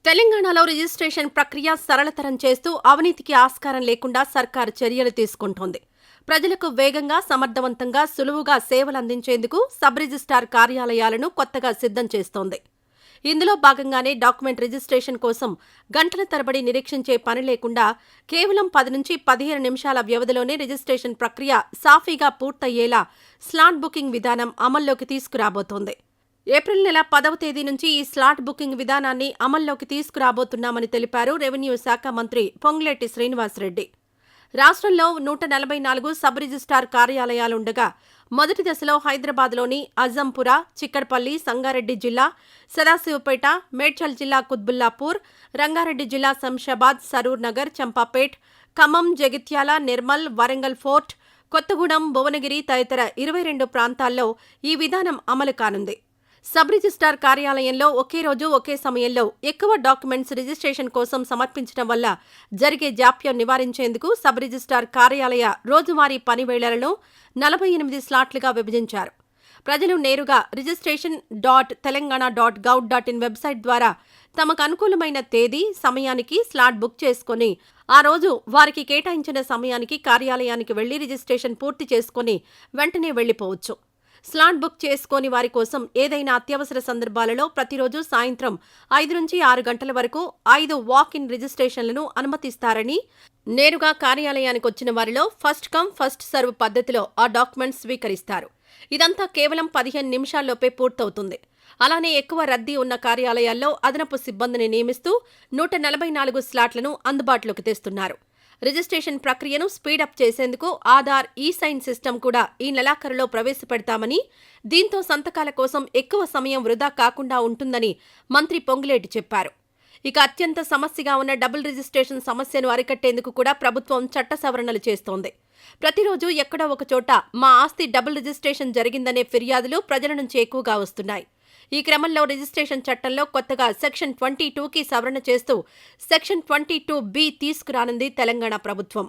తెలంగాణలో రిజిస్ట్రేషన్ ప్రక్రియ సరళతరం చేస్తూ అవినీతికి ఆస్కారం లేకుండా సర్కారు చర్యలు తీసుకుంటోంది. ప్రజలకు వేగంగా, సమర్థవంతంగా, సులువుగా సేవలందించేందుకు సబ్ రిజిస్ట్రార్ కార్యాలయాలను కొత్తగా సిద్ధం చేస్తోంది. ఇందులో భాగంగానే డాక్యుమెంట్ రిజిస్ట్రేషన్ కోసం గంటల తరబడి నిరీక్షించే పని లేకుండా కేవలం 10 నుంచి 15 నిమిషాల వ్యవధిలోనే రిజిస్ట్రేషన్ ప్రక్రియ సాఫీగా పూర్తయ్యేలా స్లాట్ బుకింగ్ విధానం అమల్లోకి తీసుకురాబోతోంది. ఏప్రిల్ నెల 10వ తేదీ నుంచి ఈ స్లాట్ బుకింగ్ విధానాన్ని అమల్లోకి తీసుకురాబోతున్నామని తెలిపారు రెవెన్యూ శాఖ మంత్రి పొంగులేటి శ్రీనివాసరెడ్డి. రాష్ట్రంలో 144 సబ్ రిజిస్ట్రార్ కార్యాలయాలుండగా మొదటి దశలో హైదరాబాద్లోని అజంపుర, చిక్కడపల్లి, సంగారెడ్డి జిల్లా సదాశివపేట, మేడ్చల్ జిల్లా కుత్బుల్లాపూర్, రంగారెడ్డి జిల్లా శంషాబాద్, సరూర్ నగర్, చంపాపేట్, ఖమ్మం, జగిత్యాల, నిర్మల్, వరంగల్ ఫోర్ట్, కొత్తగూడెం, భువనగిరి తదితర 22 ప్రాంతాల్లో ఈ విధానం అమలు కానుంది. సబ్ రిజిస్ట్రార్ కార్యాలయంలో ఒకే రోజు ఒకే సమయంలో ఎక్కువ డాక్యుమెంట్స్ రిజిస్ట్రేషన్ కోసం సమర్పించడం వల్ల జరిగే జాప్యం నివారించేందుకు సబ్ రిజిస్ట్రార్ కార్యాలయ రోజువారీ పని వేళలను 48 స్లాట్లుగా విభజించారు. ప్రజలు నేరుగా registration.telangana.gov.in వెబ్సైట్ ద్వారా తమకు అనుకూలమైన తేదీ, సమయానికి స్లాట్ బుక్ చేసుకుని ఆ రోజు వారికి కేటాయించిన సమయానికి కార్యాలయానికి వెళ్లి రిజిస్ట్రేషన్ పూర్తి చేసుకుని వెంటనే వెళ్లిపోవచ్చు. స్లాట్ బుక్ చేసుకోని వారి కోసం ఏదైనా అత్యవసర సందర్భాలలో ప్రతిరోజు సాయంత్రం 5 నుంచి 6 గంటల వరకు 5 వాక్-ఇన్ రిజిస్ట్రేషన్లను అనుమతిస్తారని, నేరుగా కార్యాలయానికి వచ్చిన వారిలో ఫస్ట్ కమ్ ఫస్ట్ సర్వ్ పద్ధతిలో ఆ డాక్యుమెంట్స్ స్వీకరిస్తారు. ఇదంతా కేవలం 15 నిమిషాల్లోపే పూర్తవుతుంది. అలానే ఎక్కువ రద్దీ ఉన్న కార్యాలయాల్లో అదనపు సిబ్బందిని నియమిస్తూ 144 స్లాట్లను అందుబాటులోకి తెస్తున్నారు. రిజిస్ట్రేషన్ ప్రక్రియను స్పీడప్ చేసేందుకు ఆధార్ ఈ-సైన్ సిస్టమ్ కూడా ఈ నెలాఖరులో ప్రవేశపెడతామని, దీంతో సంతకాల కోసం ఎక్కువ సమయం వృధా కాకుండా ఉంటుందని మంత్రి పొంగులేటి చెప్పారు. ఇక అత్యంత సమస్యగా ఉన్న డబుల్ రిజిస్ట్రేషన్ సమస్యను అరికట్టేందుకు కూడా ప్రభుత్వం చట్ట సవరణలు చేస్తోంది. ప్రతిరోజు ఎక్కడో ఒకచోట మా ఆస్తి డబుల్ రిజిస్ట్రేషన్ జరిగిందనే ఫిర్యాదులు ప్రజల నుంచి ఎక్కువగా వస్తున్నాయి. ఈ క్రమంలో రిజిస్ట్రేషన్ చట్టంలో కొత్తగా సెక్షన్ 22కి సవరణ చేస్తూ సెక్షన్ 22B తీసుకురానుంది తెలంగాణ ప్రభుత్వం.